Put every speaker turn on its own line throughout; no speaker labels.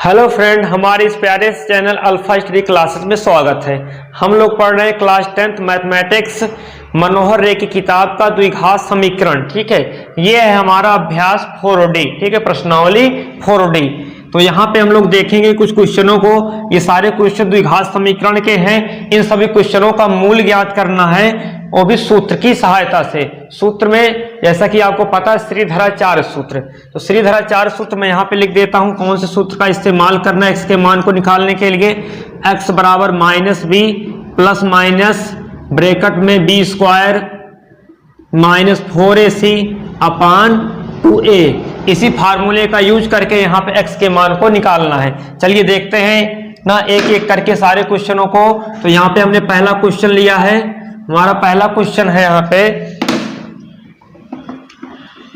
Hello friend, हमारे इस प्यारे चैनल अल्फा स्टडी क्लासेस में स्वागत है। हम लोग पढ़ रहे हैं क्लास 10th मैथमेटिक्स मनोहर रे की किताब का द्विघात समीकरण। ठीक है, ये है हमारा अभ्यास 4D। ठीक है, प्रश्नावली 4D। तो यहाँ पे हम लोग देखेंगे कुछ क्वेश्चनों को। ये सारे क्वेश्चन द्विघात समीकरण के हैं। इन सभी क्वेश्चनों का मूल ज्ञात करना है, वो भी सूत्र की सहायता से। सूत्र में जैसा कि आपको पता है श्रीधराचार्य सूत्र, तो श्रीधराचार्य सूत्र मैं यहाँ पे लिख देता हूँ कौन से सूत्र का इस्तेमाल करना है एक्स के मान को निकालने के लिए। एक्स बराबर minus b plus minus bracket में b square minus 4ac upon 2a। इसी फार्मूले का यूज करके यहाँ पे x के मान को निकालना है। चलिए देखते हैं ना एक एक करके सारे क्वेश्चनों को। तो यहाँ पे हमने पहला क्वेश्चन लिया है। हमारा पहला क्वेश्चन है यहाँ पे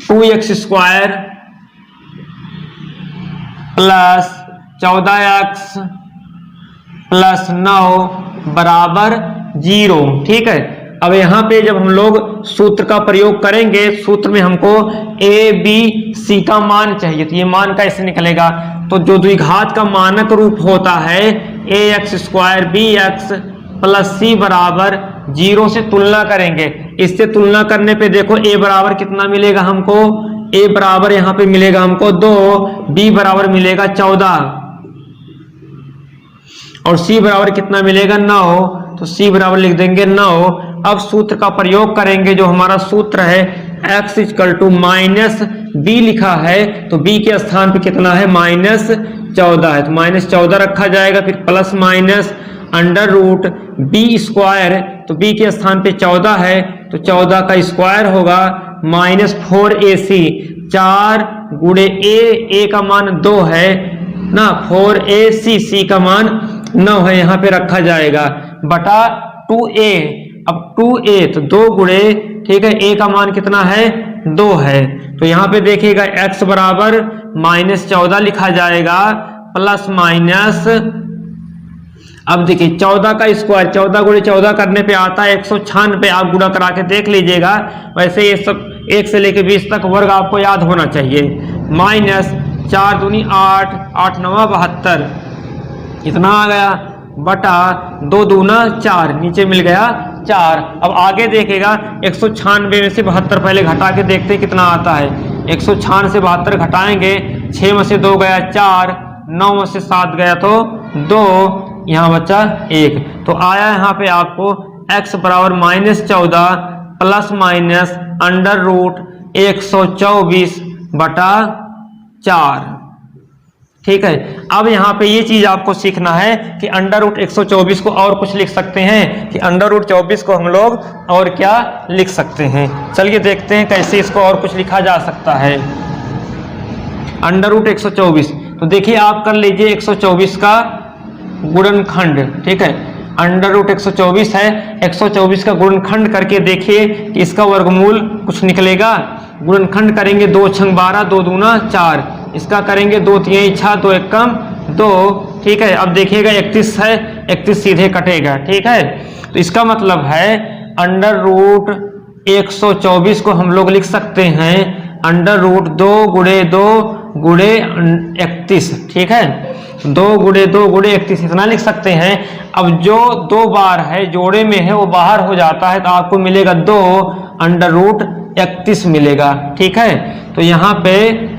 2x square plus 14x plus 9 बराबर 0। ठीक है, अब यहाँ पे जब हम लोग सूत्र का प्रयोग करेंगे, सूत्र में हमको a b c का मान चाहिए, तो ये मान कैसे निकलेगा? तो जो द्विघात का मानक रूप होता है ax स्क्वायर bx प्लस सी बराबर 0 से तुलना करेंगे। इससे तुलना करने पे देखो a बराबर कितना मिलेगा हमको? a बराबर यहाँ पे मिलेगा हमको 2, b बराबर मिलेगा 14 और c बराबर कितना मिलेगा 9, तो c बराबर लिख देंगे 9। अब सूत्र का प्रयोग करेंगे। जो हमारा सूत्र है x equal to minus b लिखा है, तो b के स्थान पे कितना है? माइनस 14 है, तो माइनस 14 रखा जाएगा। फिर plus minus under root b square, तो b के स्थान पे 14 है, तो 14 का स्क्वायर होगा माइनस 4ac। 4 गुणे a का मान 2 है ना, 4ac, c का मान 9 है, यहाँ पे रखा जाएगा बटा 2a। अब 2a तो 2 गुणे, ठीक है, a का मान कितना है? 2 है, तो यहाँ पे देखिएगा x बराबर माइनस 14 लिखा जाएगा प्लस माइनस, अब देखिए 14 का स्क्वायर 14 गुणे 14 करने पे आता है 196। आप गुणा करा के देख लीजिएगा। वैसे ये सब 1 से लेके 20 तक वर्ग आपको याद होना चाहिए। माइनस 4 दूनी 8, 8 9 72, इतना आ गया बटा 2 दूना 4, नीचे मिल गया 4। अब आगे देखेगा 196 में से 72 पहले घटा के देखते कितना आता है। 196 से 72 घटाएंगे, 6 में से 2 गया 4, 9 में से 7 गया तो 2, यहाँ बचा 1। तो आया यहाँ पे आपको x बराबर minus 14 plus minus under root 124 बटा 4। ठीक है, अब यहाँ पे ये चीज आपको सीखना है कि अंडर रूट 124 को और कुछ लिख सकते हैं कि अंडर रूट 24 को हम लोग और क्या लिख सकते हैं। चलिए देखते हैं कैसे इसको और कुछ लिखा जा सकता है। अंडर रूट 124, तो देखिए आप कर लीजिए 124 का गुणनखंड। ठीक है, अंडर रूट 124 है, 124 का गुणनखंड करके देखिए कि इसका वर्गमूल कुछ निकलेगा। गुणनखंड करेंगे 2 छंग 12, 2 दूना 4, इसका करेंगे 2 3 6, 2 1 कम 2। ठीक है, अब देखिएगा 31 है, 31 सीधे कटेगा। ठीक है, तो इसका मतलब है अंडर रूट 124 को हम लोग लिख सकते हैं अंडर रूट 2 गुणे 2 गुणे 31। ठीक है, 2 गुणे 2 गुणे 31 इतना लिख सकते हैं। अब जो 2 बार है जोड़े में है वो बाहर हो जाता है, तो आपको मिलेगा 2 अंडर रूट 31 मिलेगा। ठीक है, तो यहाँ पे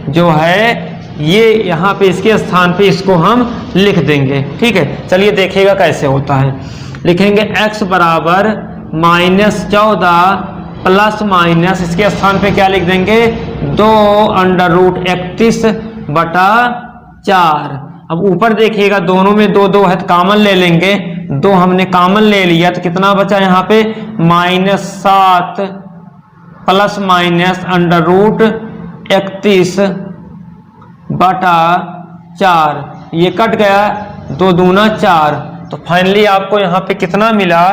जो है ये यहाँ पे इसके स्थान पे इसको हम लिख देंगे। ठीक है, चलिए देखिएगा कैसे होता है। लिखेंगे x बराबर माइनस 14 प्लस माइनस, इसके स्थान पे क्या लिख देंगे? 2 अंडर रूट 31 बटा 4। अब ऊपर देखिएगा दोनों में 2 2 है, तो कॉमन ले लेंगे। 2 हमने कॉमन ले लिया, तो कितना बचा यहाँ पे? Minus 7 plus minus under root 31 बटा 4, ये कट गया, 2 दूना 4, तो फाइनली आपको यहाँ पे कितना मिला?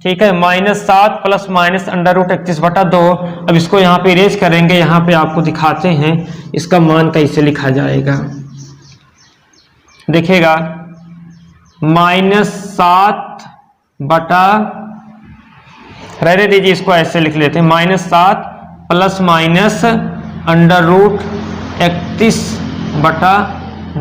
ठीक है, minus 7 plus minus under root 31 बटा 2। अब इसको यहाँ पे इरेज करेंगे। यहाँ पे आपको दिखाते हैं इसका मान कैसे लिखा जाएगा। देखिएगा माइनस 7 बटा, रहने दीजिए, इसको ऐसे लिख लेते हैं, minus 7 plus minus under root 31 बटा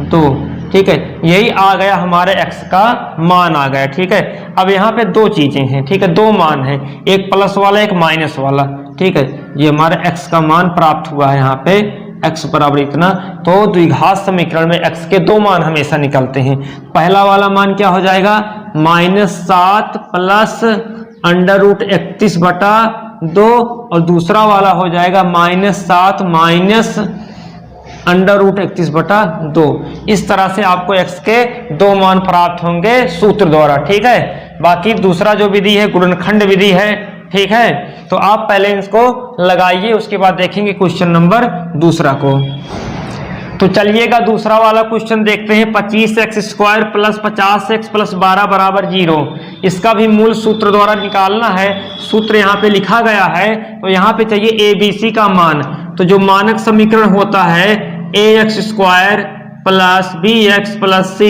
2। ठीक है, यही आ गया हमारे x का मान आ गया। ठीक है, अब यहाँ पे दो चीजें हैं, ठीक है, दो मान है, एक प्लस वाला एक माइनस वाला। ठीक है, ये हमारे x का मान प्राप्त हुआ है यहाँ पे, x बराबर इतना। तो द्विघात समीकरण में x के दो मान हमेशा निकलते हैं। पहला वाला मान क्या हो जाएगा, -7 प्लस √31/2, और दूसरा वाला हो जाएगा -7 माइनस √31/2। इस तरह से आपको x के दो मान प्राप्त होंगे सूत्र द्वारा। ठीक है, बाकी दूसरा जो विधि है गुणनखंड विधि है। ठीक है, तो आप पहले इसको लगाइए, उसके बाद देखेंगे क्वेश्चन नंबर दूसरा को। तो चलिएगा दूसरा वाला क्वेश्चन देखते हैं। 25x² प्लस 50x प्लस 12 बराबर 0। इसका भी मूल सूत्र द्वारा निकालना है। सूत्र यहाँ पे लिखा गया है, तो यहाँ पे चाहिए ABC का मान। तो जो मानक समीकरण होता है ax² plus bx plus c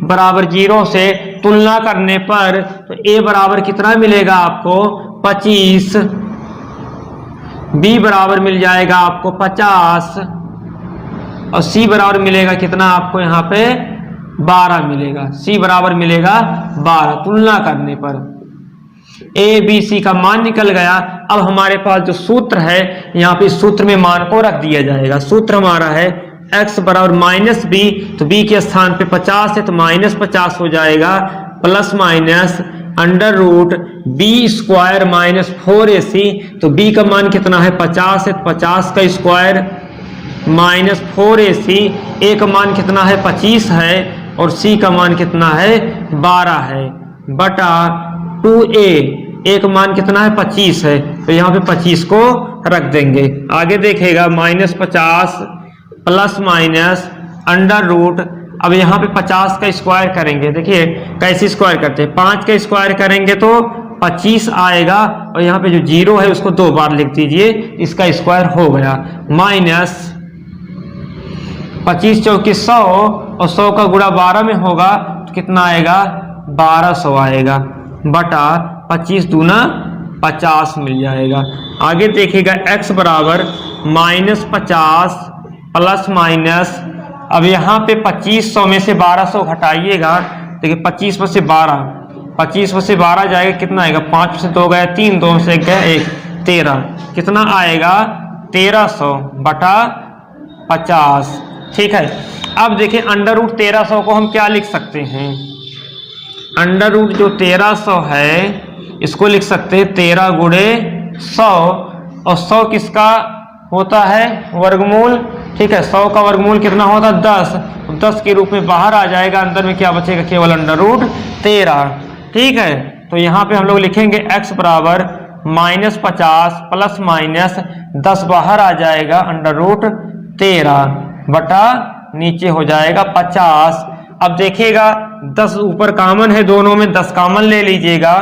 बराबर 0 से तुलना करने पर तो a बराबर कितना मिलेगा आपको 25, b बराबर मिल जाएगा आपको 50 और c बराबर मिलेगा कितना आपको यहाँ पे 12 मिलेगा। c बराबर मिलेगा 12 तुलना करने पर। a b c का मान निकल गया। अब हमारे पास जो सूत्र है यहाँ पे सूत्र में मान को रख दिया जाएगा। सूत्र हमारा है x बराबर -b, तो b के स्थान पे 50 है तो -50 हो जाएगा, प्लस माइनस √b² -4ac। तो b का मान कितना है 50 है, 50 का स्क्वायर -4ac। a का मान कितना है 25 है और c का मान कितना है 12 है, बटा 2a। a का मान कितना है 25 है, तो यहाँ पे 25 को रख देंगे। आगे देखेगा -50 प्लस माइनस √। अब यहाँ पे 50 का स्क्वायर करेंगे, देखिए कैसे स्क्वायर करते हैं, 5 का स्क्वायर करेंगे तो 25 आएगा, और यहाँ पे जो 0 है उसको 2 बार लिख दीजिए, इसका स्क्वायर हो गया, माइनस 25 चौकी 100 और 100 का गुणा 12 में होगा तो कितना आएगा 1200 आएगा, बटा 25 दूना 50 मिल जाएगा। आगे देखिएगा x बराबर -50 प्लस माइनस, अब यहाँ पे 2500 में से 1200 घटाइएगा, देखिए 25 में से 12, 25 में से 12 जाएगा कितना आएगा, 5 में से 2 गया 3, 2 में से 1 गया 1, 13, कितना आएगा 1300 बटा 50। ठीक है, अब देखिए √1300 को हम क्या लिख सकते हैं, अंडर जो 1300 है इसको लिख सकते हैं 13 गुणे 100, और 100 किसका होता है वर्गमूल। ठीक है, 100 का वर्गमूल कितना होता है 10, 10 के रूप में बाहर आ जाएगा, अंदर में क्या बचेगा केवल √13। ठीक है, तो यहाँ पे हम लोग लिखेंगे x बराबर -50 प्लस माइनस 10 बाहर आ जाएगा √13 बटा नीचे हो जाएगा 50। अब देखिएगा 10 ऊपर कॉमन है, दोनों में 10 कॉमन ले लीजिएगा,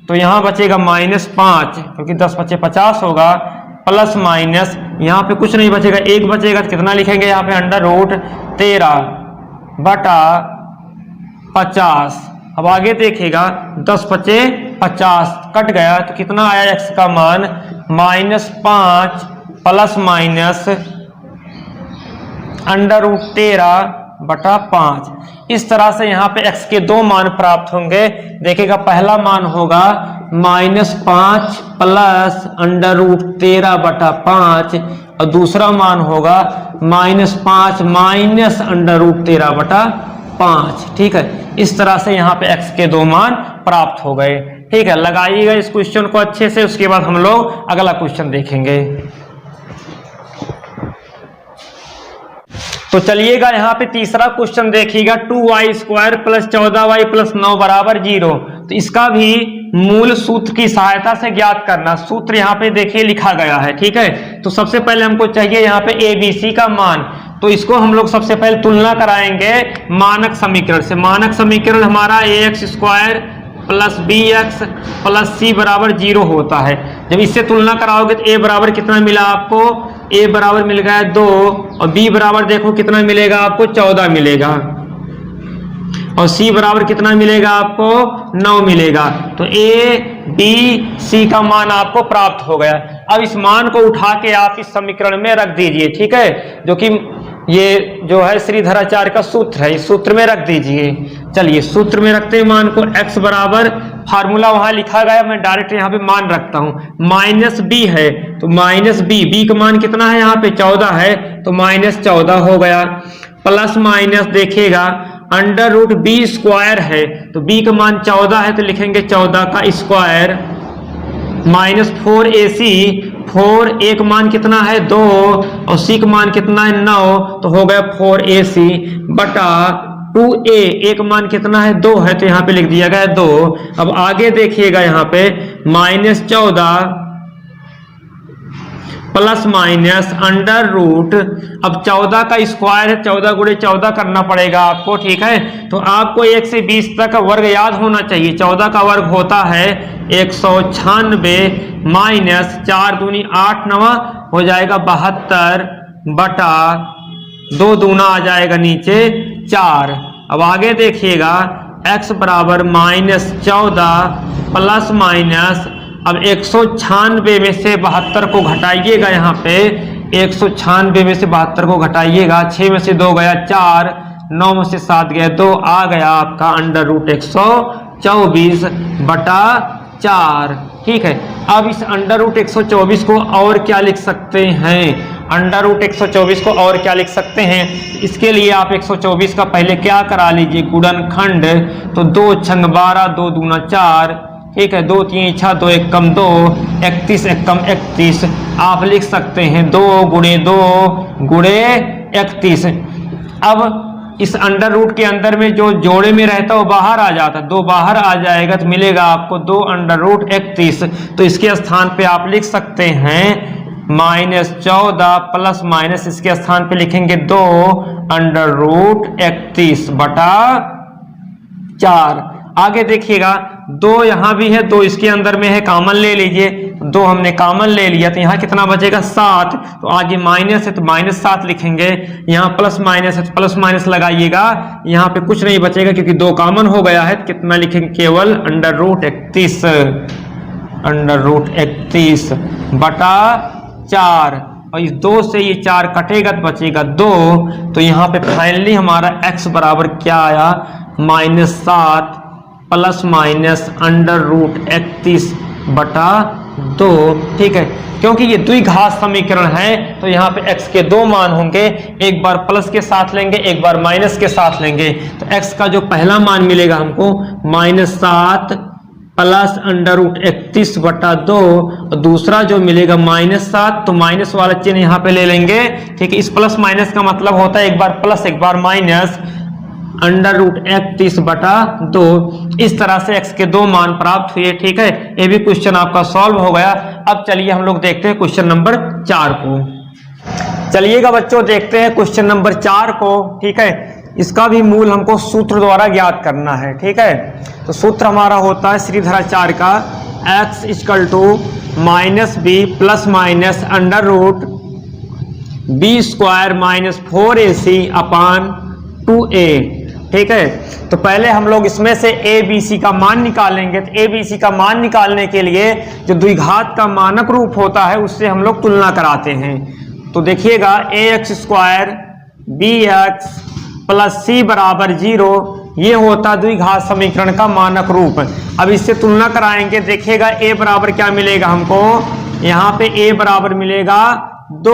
तो यहाँ बचेगा -5 क्योंकि 10 बचे 50 होगा, प्लस माइनस यहाँ पे कुछ नहीं बचेगा, 1 बचेगा तो कितना लिखेंगे यहाँ पे √13 बटा 50। अब आगे देखिएगा 10 बचे 50 कट गया तो कितना आया x का मान -5 प्लस माइनस √13 बटा 5। इस तरह से यहाँ पे x के दो मान प्राप्त होंगे। देखिएगा पहला मान होगा -5 प्लस √13 बटा 5 और दूसरा मान होगा -5 माइनस √13 बटा 5। ठीक है, इस तरह से यहाँ पे x के दो मान प्राप्त हो गए। ठीक है, लगाइएगा इस क्वेश्चन को अच्छे से, उसके बाद हम लोग अगला क्वेश्चन देखेंगे। तो चलिएगा यहाँ पे तीसरा क्वेश्चन देखिएगा, 2y² प्लस 14y प्लस 9 बराबर 0। तो इसका भी मूल सूत्र की सहायता से ज्ञात करना। सूत्र यहाँ पे देखिए लिखा गया है। ठीक है, तो सबसे पहले हमको चाहिए यहाँ पे ABC का मान, तो इसको हम लोग सबसे पहले तुलना कराएंगे मानक समीकरण से। मानक समीकरण हमारा ax² plus bx plus c बराबर 0 होता है। जब इससे तुलना कराओगे तो a बराबर कितना मिला आपको, a बराबर मिल गया 2 और b बराबर देखो कितना मिलेगा आपको 14 मिलेगा, और c बराबर कितना मिलेगा आपको 9 मिलेगा। तो a b c का मान आपको प्राप्त हो गया। अब इस मान को उठा के आप इस समीकरण में रख दीजिए। ठीक है, जो कि ये जो है श्रीधराचार्य का सूत्र है, इस सूत्र में रख दीजिए। चलिए सूत्र में रखते हैं मान को, x बराबर फार्मूला वहां लिखा गया, मैं डायरेक्ट यहाँ पे मान रखता हूं। माइनस बी है तो माइनस बी का मान कितना है यहाँ पे 14 है तो माइनस 14 हो गया। प्लस माइनस देखिएगा अंडर रूट बी स्क्वायर है तो बी का मान 14 है तो लिखेंगे 14 का स्क्वायर माइनस 4ac, 4 a का मान कितना है 2 और c का मान कितना है 9 तो हो गया 4ac बटा 2a, a का मान कितना है 2 है तो यहाँ पे लिख दिया गया 2। अब आगे देखिएगा यहाँ पे minus 14 plus minus under root, अब 14 का स्क्वायर है 14 गुणे 14 करना पड़ेगा आपको, ठीक है। तो आपको 1 से 20 तक का वर्ग याद होना चाहिए। 14 का वर्ग होता है 196 माइनस 4 दूनी 8 9 हो जाएगा 72 बटा 2 दूना आ जाएगा नीचे 4। अब आगे देखिएगा x बराबर माइनस 14 प्लस माइनस, अब 196 में से 72 को घटाइएगा, यहाँ पे 196 में से 72 को घटाइएगा, 6 में से 2 गया 4, 9 में से 7 गया 2, आ गया आपका अंडर रूट 124 बटा 4, ठीक है। अब इस अंडर रूट 124 को और क्या लिख सकते हैं, अंडर रूट 124 को और क्या लिख सकते हैं, इसके लिए आप 124 का पहले क्या करा लीजिए गुणनखंड, तो 2 छंग 12 2 दूना 4, ठीक है, 2 3 6 2 1 कम 2, 31 1 कम 31, आप लिख सकते हैं 2 गुणे 2 गुणे 31। अब इस अंडर रूट के अंदर में जो जोड़े में रहता है वो बाहर आ जाता है, 2 बाहर आ जाएगा तो मिलेगा आपको 2 अंडर रूट 31। तो इसके स्थान पे आप लिख सकते हैं माइनस 14 प्लस माइनस, इसके स्थान पे लिखेंगे 2 अंडर रूट 31 बटा 4। आगे देखिएगा 2 यहाँ भी है, 2 इसके अंदर में है, कॉमन ले लीजिए, 2 हमने कॉमन ले लिया तो यहाँ कितना बचेगा 7, तो आगे माइनस है तो माइनस 7 लिखेंगे, यहाँ प्लस माइनस है तो प्लस माइनस लगाइएगा, यहाँ पे कुछ नहीं बचेगा क्योंकि 2 कॉमन हो गया है, तो कितना लिखेंगे केवल अंडर रूट 31 बटा 4, और इस 2 से ये 4 कटेगा तो बचेगा 2, तो यहाँ पे फाइनली हमारा x बराबर क्या आया minus 7 plus minus under root 31 बटा 2, ठीक है। क्योंकि ये द्विघात समीकरण है तो यहाँ पे x के 2 मान होंगे, एक बार प्लस के साथ लेंगे एक बार माइनस के साथ लेंगे, तो x का जो पहला मान मिलेगा हमको माइनस 7 प्लस अंडर रूट 31 बटा 2, और दूसरा जो मिलेगा माइनस 7, तो माइनस वाला चिन्ह यहाँ पे ले लेंगे, ठीक है। इस प्लस माइनस का मतलब होता है एक बार प्लस एक बार माइनस, अंडर रूट 31 बटा 2। इस तरह से x के 2 मान प्राप्त हुए, ठीक है। ये भी क्वेश्चन आपका सॉल्व हो गया। अब चलिए हम लोग देखते हैं क्वेश्चन नंबर 4 को। चलिएगा बच्चों देखते हैं क्वेश्चन नंबर 4 को, ठीक है। इसका भी मूल हमको सूत्र द्वारा ज्ञात करना है, ठीक है। तो सूत्र हमारा होता है श्रीधराचार्य का x equal to minus b plus minus under root b square minus 4ac upon 2a, ठीक है। तो पहले हम लोग इसमें से a b c का मान निकालेंगे। तो a b c का मान निकालने के लिए जो द्विघात का मानक रूप होता है उससे हम लोग तुलना कराते हैं। तो देखिएगा ax square bx plus c बराबर 0, ये होता द्विघात समीकरण का मानक रूप। अब इससे तुलना कराएंगे, देखिएगा a बराबर क्या मिलेगा हमको, यहाँ पे a बराबर मिलेगा 2,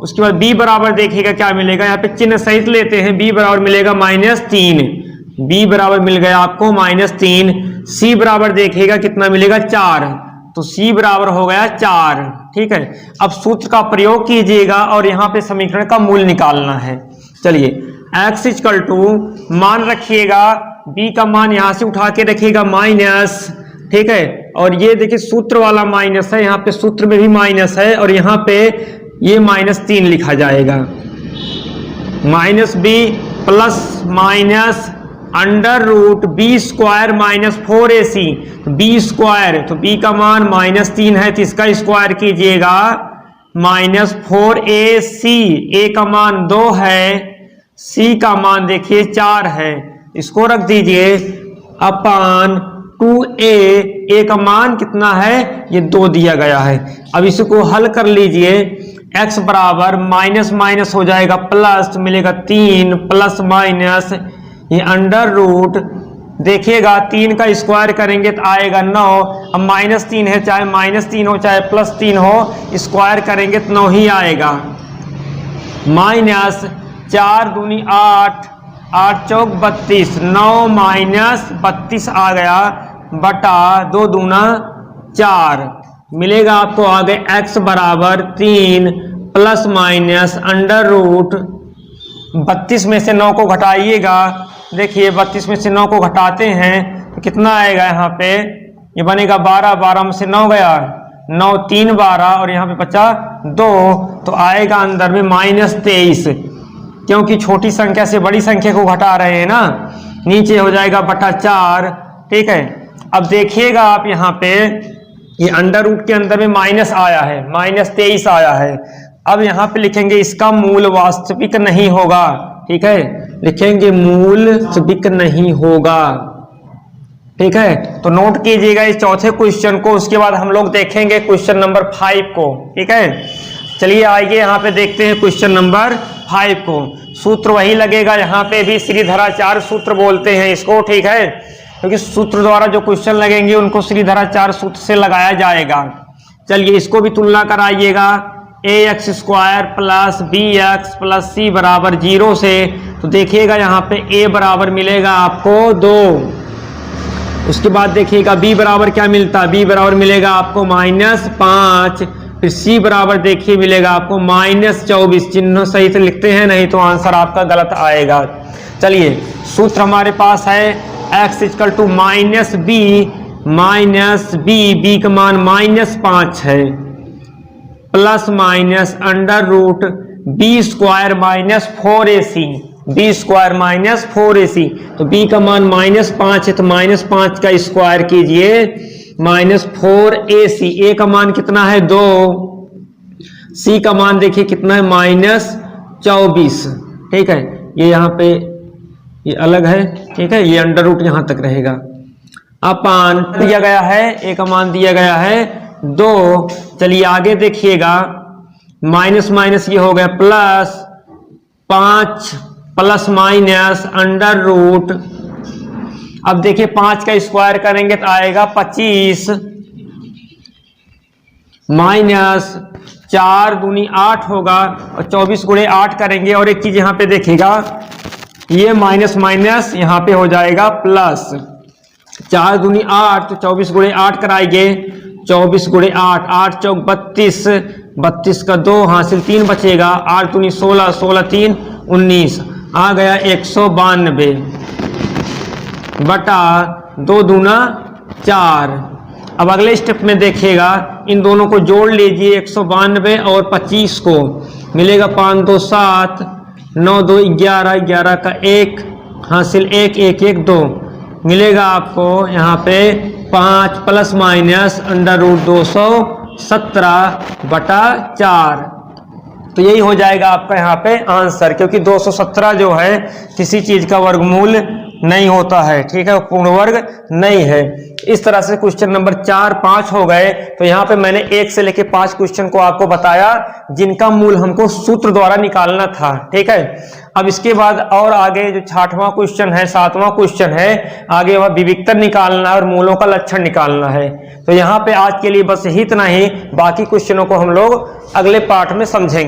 उसके बाद b बराबर देखिएगा क्या मिलेगा, यहाँ पे चिन्ह सहित लेते हैं, b बराबर मिलेगा -3, b बराबर मिल गया आपको -3, c बराबर देखिएगा कितना मिलेगा 4, तो c बराबर हो गया 4, ठीक है। अब सूत्र का प्रयोग कीजिएगा और यहाँ पे समीकरण का मूल निकालना है। चलिए x इक्वल टू मान रखिएगा, b का मान यहाँ से उठा के रखिएगा माइनस, ठीक है। और ये देखिए सूत्र वाला माइनस है, यहाँ पे सूत्र में भी माइनस है, और यहाँ पे ये -3 लिखा जाएगा, minus b plus minus under root b square minus 4ac, तो बी स्क्वायर, तो बी का मान -3 है तो इसका स्क्वायर कीजिएगा -4ac, a का मान 2 है, c का मान देखिए 4 है, इसको रख दीजिए अपान 2a, a का मान कितना है, ये 2 दिया गया है। अब इसको हल कर लीजिए, x बराबर माइनस माइनस हो जाएगा प्लस, मिलेगा 3 प्लस माइनस ये अंडर रूट, देखिएगा 3 का स्क्वायर करेंगे तो आएगा 9। अब -3 है, चाहे -3 हो चाहे +3 हो, स्क्वायर करेंगे तो 9 ही आएगा। माइनस 4 दूनी 8, 8 चौक 32, 9 माइनस 32 आ गया बटा 2 दूना 4, मिलेगा आपको आगे x बराबर 3 प्लस माइनस अंडर रूट 32 में से 9 को घटाइएगा। देखिए 32 में से 9 को घटाते हैं तो कितना आएगा, यहाँ पे ये बनेगा 12, 12 में से 9 गया, 9 3 12 और यहाँ पे बचा 2, तो आएगा अंदर में -23, क्योंकि छोटी संख्या से बड़ी संख्या को घटा रहे हैं ना। नीचे हो जाएगा बटा 4, ठीक है। अब देखिएगा आप यहाँ पे ये अंडर रूट के अंदर में माइनस आया है, -23 आया है। अब यहाँ पे लिखेंगे इसका मूल वास्तविक नहीं होगा, ठीक है, लिखेंगे मूल वास्तविक नहीं होगा, ठीक है। तो नोट कीजिएगा इस चौथे क्वेश्चन को, उसके बाद हम लोग देखेंगे क्वेश्चन नंबर 5 को, ठीक है। चलिए आइए यहाँ पे देखते हैं क्वेश्चन नंबर 5 को। सूत्र वही लगेगा, यहाँ पे भी श्रीधराचार्य सूत्र बोलते हैं इसको, ठीक है, क्योंकि सूत्र द्वारा जो क्वेश्चन लगेंगे उनको श्रीधराचार्य सूत्र से लगाया जाएगा। चलिए इसको भी तुलना कराइएगा, ax² plus bx plus c बराबर 0 से, तो देखिएगा यहाँ पे a बराबर मिलेगा आपको 2। उसके बाद देखिएगा b बराबर क्या मिलता है, b बराबर मिलेगा आपको -5, फिर c बराबर देखिए मिलेगा आपको -24। चिन्ह सही से लिखते हैं, नहीं तो आंसर आपका गलत आएगा। चलिए सूत्र हमारे पास है x = -b, b का मान -5 है, plus minus under root b² -4ac, b² -4ac, तो b का मान -5 है तो -5 का स्क्वायर कीजिए, -4ac। a का मान कितना है 2, c का मान देखिए कितना है -24, ठीक है। ये यहाँ पे ये अलग है, ठीक है, ये अंडर रूट यहाँ तक रहेगा। अपान दिया गया है, a का मान दिया गया है 2। चलिए आगे देखिएगा, माइनस माइनस ये हो गया plus, 5 plus minus under root, अब देखिए 5 का स्क्वायर करेंगे तो आएगा 25, माइनस 4 दूनी 8 होगा और 24 गुणे 8 करेंगे। और एक चीज यहाँ पे देखिएगा, ये माइनस माइनस यहाँ पे हो जाएगा प्लस, 4 दूनी 8 तो 24 गुणे 8 कराएंगे, 24 गुणे 8, 8 चौक 32, 32 का 2 हासिल 3 बचेगा, 8 दूनी 16, 16 3 19, आ गया 192 बटा 2 दूना 4। अब अगले स्टेप में देखिएगा, इन दोनों को जोड़ लीजिए, 192 और 25 को, मिलेगा 5 2 7, 9 2 11, 11 का 1 हासिल 1 1 1 2, मिलेगा आपको यहाँ पे 5 प्लस माइनस अंडर रूट 217 बटा 4। तो यही हो जाएगा आपका यहाँ पे आंसर, क्योंकि 217 जो है किसी चीज का वर्गमूल नहीं होता है, ठीक है, पूर्ण वर्ग नहीं है। इस तरह से क्वेश्चन नंबर 4 5 हो गए। तो यहाँ पे मैंने 1 से लेके 5 क्वेश्चन को आपको बताया जिनका मूल हमको सूत्र द्वारा निकालना था, ठीक है। अब इसके बाद और आगे जो 6वां क्वेश्चन है, 7वां क्वेश्चन है, आगे वह विविक्तर निकालना है और मूलों का लक्षण निकालना है। तो यहाँ पे आज के लिए बस इतना ही, बाकी क्वेश्चनों को हम लोग अगले पार्ट में समझेंगे।